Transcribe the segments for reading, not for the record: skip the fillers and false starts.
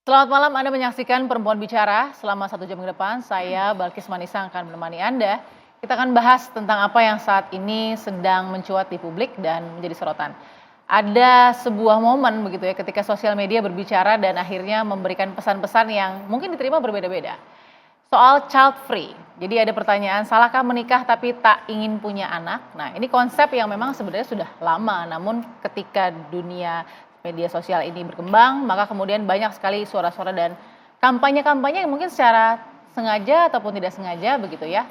Selamat malam, Anda menyaksikan Perempuan Bicara. Selama 1 jam ke depan, saya Balkis Manisa akan menemani Anda. Kita akan bahas tentang apa yang saat ini sedang mencuat di publik dan menjadi sorotan. Ada sebuah momen begitu ya ketika sosial media berbicara dan akhirnya memberikan pesan-pesan yang mungkin diterima berbeda-beda. Soal child free. Jadi ada pertanyaan, salahkah menikah tapi tak ingin punya anak? Nah, ini konsep yang memang sebenarnya sudah lama, namun ketika dunia media sosial ini berkembang, maka kemudian banyak sekali suara-suara dan kampanye-kampanye yang mungkin secara sengaja ataupun tidak sengaja begitu ya,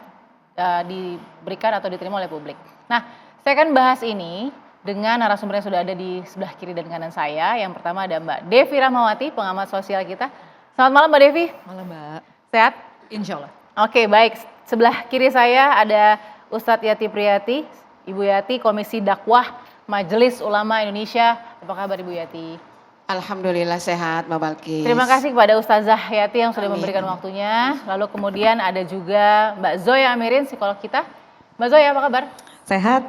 diberikan atau diterima oleh publik. Nah, saya akan bahas ini dengan narasumber yang sudah ada di sebelah kiri dan kanan saya. Yang pertama ada Mbak Devi Rahmawati, pengamat sosial kita. Selamat malam Mbak Devi. Malam Mbak. Sehat? Insya Allah. Oke, baik. Sebelah kiri saya ada Ustadz Yati Priyati, Ibu Yati, Komisi Dakwah Majelis Ulama Indonesia. Apa kabar Ibu Yati? Alhamdulillah sehat Mbak Balkis. Terima kasih kepada Ustazah Yati yang sudah memberikan waktunya. Lalu kemudian ada juga Mbak Zoya Amirin, psikolog kita. Mbak Zoya, apa kabar? Sehat.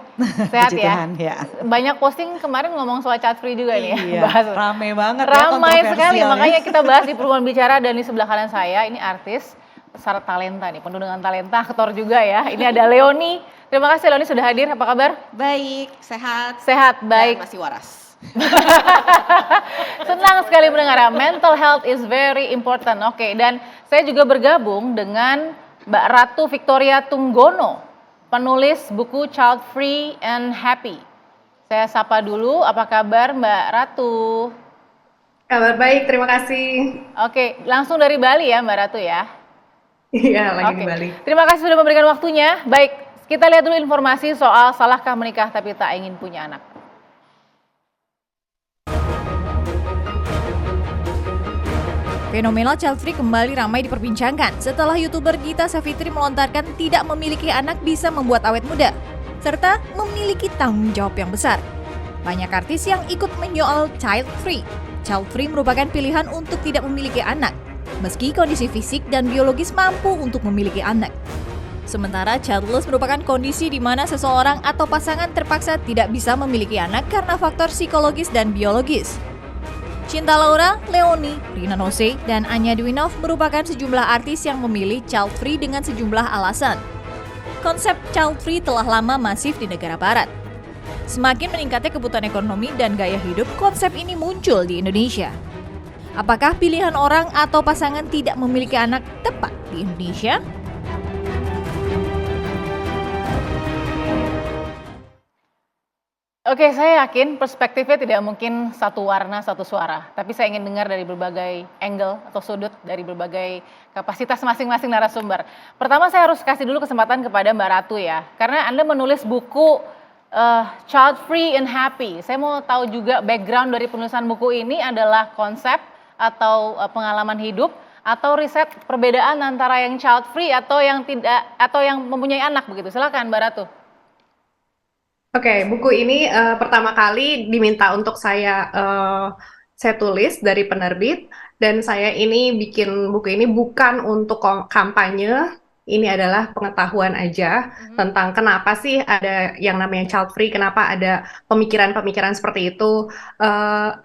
Sehat Puji ya? Tuhan, ya. Banyak posting kemarin ngomong soal child free juga nih ya. Iya, Bahas. rame banget ya, Ramai sekali, kontroversial ya. makanya kita bahas di Perempuan Bicara. Dan di sebelah kanan saya ini artis syarat talenta nih, penuh dengan talenta, aktor juga ya. Ini ada Leoni. Terima kasih Leoni sudah hadir. Apa kabar? Baik, sehat. Sehat, baik. Dan masih waras. Senang sekali mendengar ya. Mental health is very important. Oke, dan saya juga bergabung dengan Mbak Ratu Victoria Tunggono, penulis buku Child Free and Happy. Saya sapa dulu, apa kabar Mbak Ratu? Kabar baik, terima kasih. Oke, langsung dari Bali ya Mbak Ratu ya? Iya, lagi di Oke. Bali. Terima kasih sudah memberikan waktunya. Baik, kita lihat dulu informasi soal salahkah menikah tapi tak ingin punya anak. Fenomena child free kembali ramai diperbincangkan setelah YouTuber Gita Savitri melontarkan tidak memiliki anak bisa membuat awet muda, serta memiliki tanggung jawab yang besar. Banyak artis yang ikut menyoal child free. Child free merupakan pilihan untuk tidak memiliki anak, meski kondisi fisik dan biologis mampu untuk memiliki anak. Sementara childless merupakan kondisi di mana seseorang atau pasangan terpaksa tidak bisa memiliki anak karena faktor psikologis dan biologis. Cinta Laura, Leoni, Rina Nose, dan Anya Dwinov merupakan sejumlah artis yang memilih child free dengan sejumlah alasan. Konsep child free telah lama masif di negara barat. Semakin meningkatnya kebutuhan ekonomi dan gaya hidup, konsep ini muncul di Indonesia. Apakah pilihan orang atau pasangan tidak memiliki anak tepat di Indonesia? Oke, saya yakin perspektifnya tidak mungkin satu warna, satu suara. Tapi saya ingin dengar dari berbagai angle atau sudut, dari berbagai kapasitas masing-masing narasumber. Pertama saya harus kasih dulu kesempatan kepada Mbak Ratu ya. Karena Anda menulis buku Child Free and Happy. Saya mau tahu juga background dari penulisan buku ini adalah konsep atau pengalaman hidup atau riset perbedaan antara yang child free atau yang tidak atau yang mempunyai anak begitu. Silakan Mbak Ratu. Oke, buku ini pertama kali diminta untuk saya tulis dari penerbit, dan saya ini bikin buku ini bukan untuk kampanye. Ini adalah pengetahuan aja tentang kenapa sih ada yang namanya child free, kenapa ada pemikiran-pemikiran seperti itu,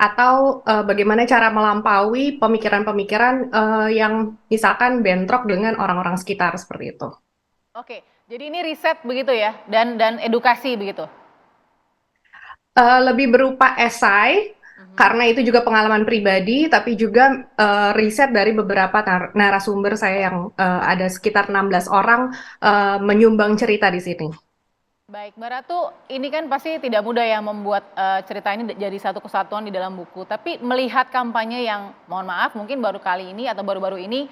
atau bagaimana cara melampaui pemikiran-pemikiran yang misalkan bentrok dengan orang-orang sekitar seperti itu. Oke, jadi ini riset begitu ya dan edukasi begitu. Lebih berupa esai, karena itu juga pengalaman pribadi, tapi juga riset dari beberapa narasumber saya yang ada sekitar 16 orang menyumbang cerita di sini. Baik, Mbak Ratu, ini kan pasti tidak mudah ya membuat cerita ini jadi satu kesatuan di dalam buku. Tapi melihat kampanye yang, mohon maaf, mungkin baru kali ini atau baru-baru ini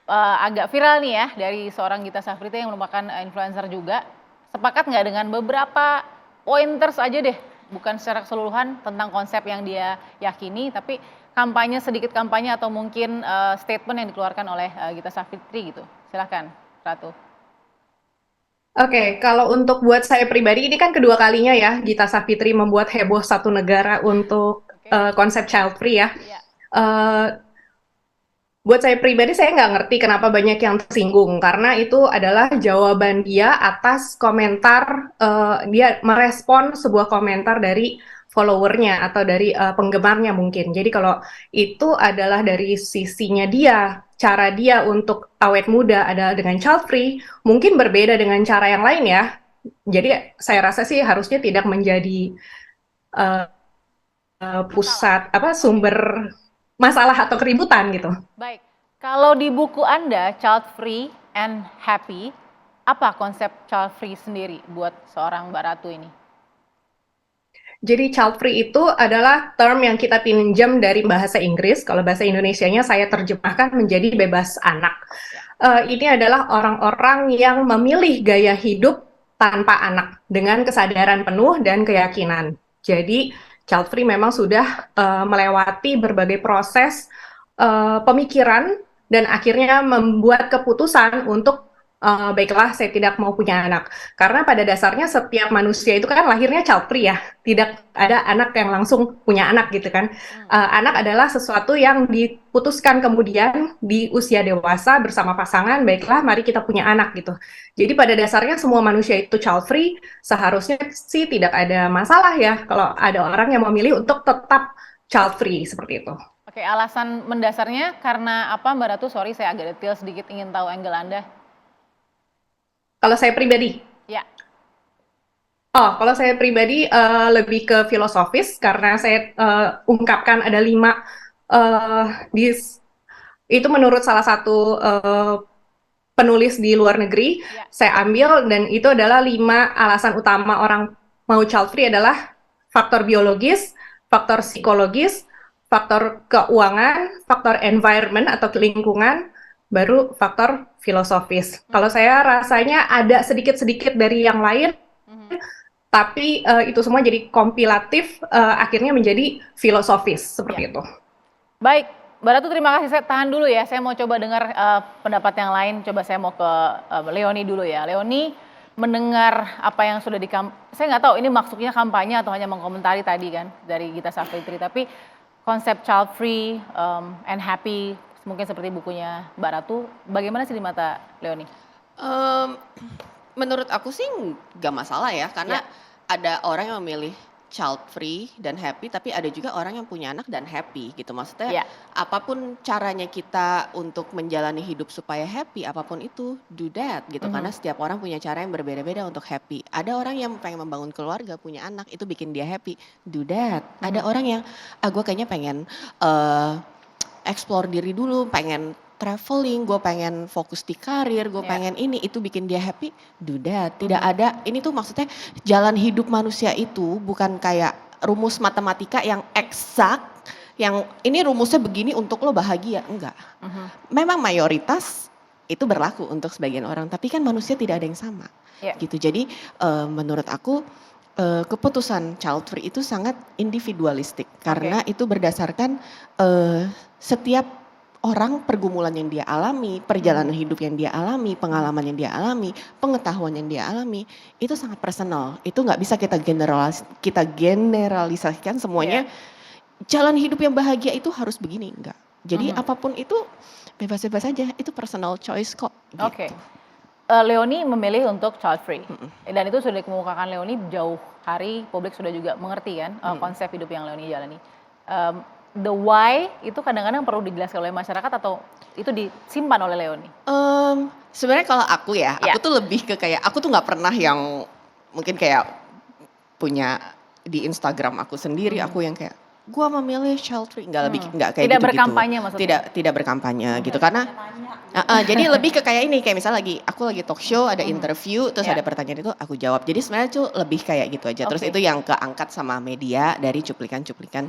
agak viral nih ya dari seorang Gita Savitri yang merupakan influencer juga. Sepakat nggak dengan beberapa pointers aja deh? Bukan secara keseluruhan tentang konsep yang dia yakini, tapi kampanye, sedikit kampanye atau mungkin statement yang dikeluarkan oleh Gita Savitri gitu. Silakan, Ratu. Oke, kalau untuk buat saya pribadi, ini kan kedua kalinya ya Gita Savitri membuat heboh satu negara untuk konsep child free ya. Buat saya pribadi, saya nggak ngerti kenapa banyak yang tersinggung, karena itu adalah jawaban dia atas komentar, dia merespon sebuah komentar dari followernya atau dari penggemarnya mungkin. Jadi kalau itu adalah dari sisinya dia, cara dia untuk awet muda adalah dengan child free, mungkin berbeda dengan cara yang lain ya. Jadi saya rasa sih harusnya tidak menjadi uh, pusat sumber masalah atau keributan gitu. Baik, kalau di buku Anda, Child Free and Happy, apa konsep child free sendiri buat seorang Mbak Ratu ini? Jadi child free itu adalah term yang kita pinjam dari bahasa Inggris. Kalau bahasa Indonesianya saya terjemahkan menjadi bebas anak. Ini adalah orang-orang yang memilih gaya hidup tanpa anak dengan kesadaran penuh dan keyakinan. Jadi child free memang sudah melewati berbagai proses pemikiran dan akhirnya membuat keputusan untuk baiklah saya tidak mau punya anak. Karena pada dasarnya setiap manusia itu kan lahirnya child free ya. Tidak ada anak yang langsung punya anak gitu kan. Anak adalah sesuatu yang diputuskan kemudian di usia dewasa bersama pasangan, baiklah mari kita punya anak gitu. Jadi pada dasarnya semua manusia itu child free, seharusnya sih tidak ada masalah ya kalau ada orang yang memilih untuk tetap child free seperti itu. Oke, alasan mendasarnya karena apa Mbak Ratu? Sorry saya agak detail sedikit, ingin tahu angle Anda. Kalau saya pribadi? Ya. Kalau saya pribadi lebih ke filosofis karena saya ungkapkan ada 5 itu menurut salah satu penulis di luar negeri, saya ambil dan itu adalah 5 alasan utama orang mau child free adalah faktor biologis, faktor psikologis, faktor keuangan, faktor environment atau lingkungan, baru faktor filosofis. Kalau saya rasanya ada sedikit-sedikit dari yang lain, tapi itu semua jadi kompilatif, akhirnya menjadi filosofis, seperti itu. Baik, Mbak Ratu terima kasih, saya tahan dulu ya, saya mau coba dengar pendapat yang lain, coba saya mau ke Leoni dulu ya. Leoni mendengar apa yang sudah saya nggak tahu ini maksudnya kampanye atau hanya mengkomentari tadi kan, dari Gita Savitri, tapi konsep child free and happy, mungkin seperti bukunya Mbak Ratu, bagaimana sih di mata Leoni? Menurut aku sih nggak masalah ya, karena ada orang yang memilih child free dan happy, tapi ada juga orang yang punya anak dan happy gitu. Maksudnya apapun caranya kita untuk menjalani hidup supaya happy, apapun itu, do that gitu. Karena setiap orang punya cara yang berbeda-beda untuk happy. Ada orang yang pengen membangun keluarga, punya anak, itu bikin dia happy, do that. Ada orang yang, gue kayaknya pengen explore diri dulu, pengen traveling, gue pengen fokus di karir, gue pengen ini, itu bikin dia happy, do that. Tidak ada, ini tuh maksudnya jalan hidup manusia itu bukan kayak rumus matematika yang eksak, yang ini rumusnya begini untuk lo bahagia, enggak. Memang mayoritas itu berlaku untuk sebagian orang, tapi kan manusia tidak ada yang sama. Gitu. Jadi menurut aku keputusan child free itu sangat individualistik karena itu berdasarkan setiap orang pergumulan yang dia alami, perjalanan hidup yang dia alami, pengalaman yang dia alami, pengetahuan yang dia alami, itu sangat personal. Itu nggak bisa kita generalisasikan semuanya. Jalan hidup yang bahagia itu harus begini, enggak. Jadi apapun itu bebas-bebas saja, itu personal choice kok. Gitu. Oke. Leoni memilih untuk child free dan itu sudah dikemukakan Leoni jauh hari, publik sudah juga mengerti kan konsep hidup yang Leoni jalani. The why itu kadang-kadang perlu dijelaskan oleh masyarakat atau itu disimpan oleh Leoni? Sebenarnya kalau aku aku tuh lebih ke kayak aku tuh nggak pernah yang mungkin kayak punya di Instagram aku sendiri, aku yang kayak gue memilih child free, nggak kayak tidak gitu-gitu. Berkampanye maksudnya? Tidak berkampanye gitu karena jadi lebih ke kayak ini, kayak misalnya aku lagi talk show, ada interview, terus ada pertanyaan itu aku jawab. Jadi sebenarnya tuh lebih kayak gitu aja. Terus itu yang keangkat sama media dari cuplikan-cuplikan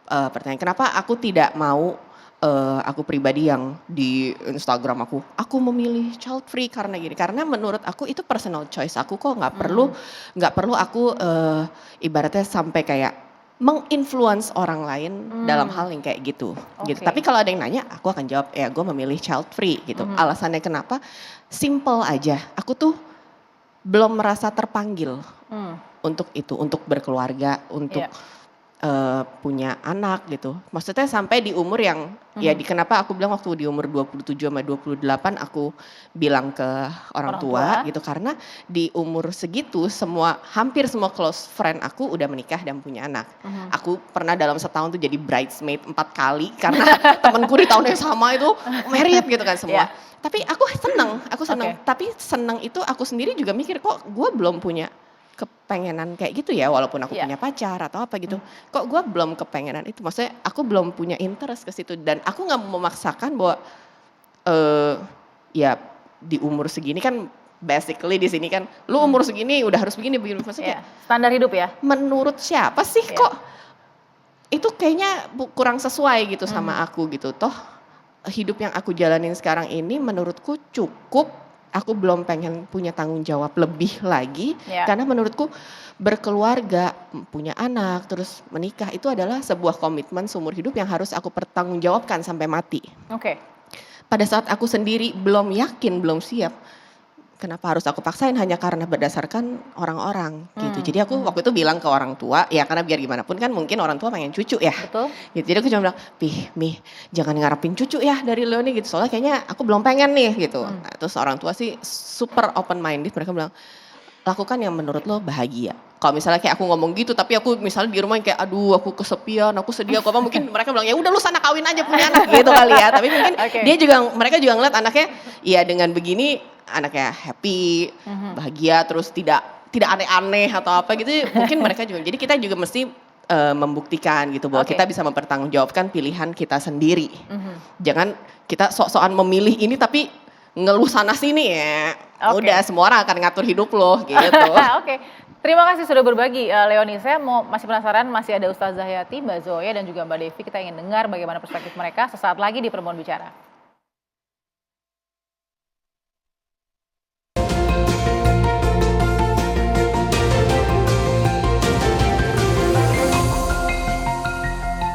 pertanyaan. Kenapa aku tidak mau aku pribadi yang di Instagram aku memilih child free karena gini. Karena menurut aku itu personal choice aku kok, nggak perlu aku ibaratnya sampai kayak menginfluence orang lain dalam hal yang kayak gitu. Gitu. Tapi kalau ada yang nanya, aku akan jawab ya gue memilih child free gitu. Alasannya kenapa? Simple aja. Aku tuh belum merasa terpanggil untuk itu, untuk berkeluarga, untuk punya anak gitu. Maksudnya sampai di umur yang ya kenapa aku bilang waktu di umur 27 sama 28 aku bilang ke orang tua gitu, karena di umur segitu hampir semua close friend aku udah menikah dan punya anak. Aku pernah dalam setahun tuh jadi bridesmaid 4 kali karena temenku di tahun yang sama itu married gitu kan semua. Tapi aku seneng. Tapi seneng itu aku sendiri juga mikir, kok gue belum punya kepengenan kayak gitu ya, walaupun aku punya pacar atau apa gitu. Kok gue belum kepengenan itu, maksudnya aku belum punya interest ke situ, dan aku nggak memaksakan bahwa ya di umur segini kan basically di sini kan lu umur segini udah harus begini maksudnya standar hidup ya. Menurut siapa sih kok itu kayaknya kurang sesuai gitu sama aku gitu. Toh hidup yang aku jalanin sekarang ini menurutku cukup. Aku belum pengen punya tanggung jawab lebih lagi, karena menurutku berkeluarga, punya anak, terus menikah itu adalah sebuah komitmen seumur hidup yang harus aku pertanggungjawabkan sampai mati. Pada saat aku sendiri belum yakin, belum siap, kenapa harus aku paksain hanya karena berdasarkan orang-orang gitu. Jadi aku waktu itu bilang ke orang tua, ya karena biar gimana pun kan mungkin orang tua pengen cucu ya. Betul. Gitu. Jadi aku cuma bilang, Mih jangan ngarepin cucu ya dari lo nih gitu. Soalnya kayaknya aku belum pengen nih gitu. Nah, terus orang tua sih super open minded, mereka bilang, lakukan yang menurut lo bahagia. Kalau misalnya kayak aku ngomong gitu, tapi aku misalnya di rumah kayak aduh aku kesepian, aku sedih, aku apa, mungkin mereka bilang ya udah lu sana kawin aja punya anak gitu kali ya. Tapi mungkin mereka juga ngeliat anaknya ya dengan begini anaknya happy, bahagia, terus tidak aneh-aneh atau apa gitu. Mungkin mereka juga. Jadi kita juga mesti membuktikan gitu bahwa kita bisa mempertanggungjawabkan pilihan kita sendiri. Jangan kita sok-sokan memilih ini tapi ngeluh sana sini ya. Udah semua orang akan ngatur hidup lo gitu. Terima kasih sudah berbagi Leoni. Saya masih penasaran, masih ada Ustazah Yati, Mbak Zoya dan juga Mbak Devi. Kita ingin dengar bagaimana perspektif mereka sesaat lagi di Perempuan Bicara.